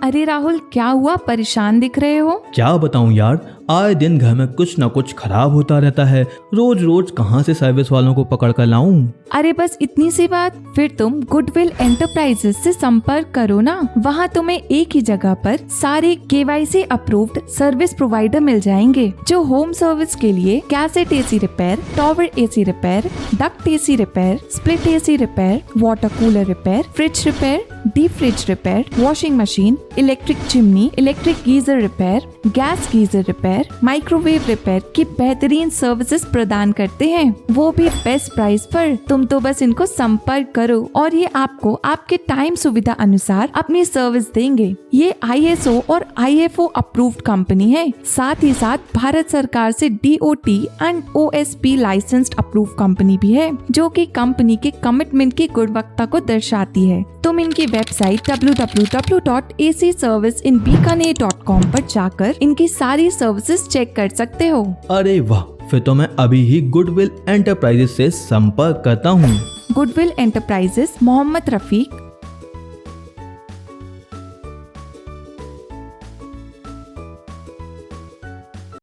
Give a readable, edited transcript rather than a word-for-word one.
अरे राहुल, क्या हुआ? परेशान दिख रहे हो। क्या बताऊं यार, आए दिन घर में कुछ न कुछ खराब होता रहता है। रोज रोज कहाँ से सर्विस वालों को पकड़ कर लाऊं। अरे बस इतनी सी बात, फिर तुम गुडविल एंटरप्राइजेस से संपर्क करो ना। वहाँ तुम्हें एक ही जगह पर सारे KYC अप्रूव्ड सर्विस प्रोवाइडर मिल जाएंगे, जो होम सर्विस के लिए cassette AC repair, tower AC repair, duct AC repair, split AC repair, water cooler repair, fridge repair, deep fridge repair, washing machine, electric chimney, electric geyser repair, gas geyser repair, microwave repair की बेहतरीन services प्रदान करते हैं, वो भी best price पर। तुम तो बस इनको संपर्क करो और ये आपको आपके टाइम सुविधा अनुसार अपनी सर्विस देंगे। ये ISO और IFO अप्रूव्ड कंपनी है, साथ ही साथ भारत सरकार से DOT and OSP licensed approved company भी है, जो कि कंपनी के कमिटमेंट की गुणवत्ता को दर्शाती है। तुम इनकी वेबसाइट www.acserviceinbikaner.com पर जाकर इनकी सारी सर्विसेज चेक कर सकते हो। अरे वाह, फिर तो मैं अभी ही गुडविल एंटरप्राइजेस से संपर्क करता हूँ। Goodwill enterprises, Mohammad Rafiq,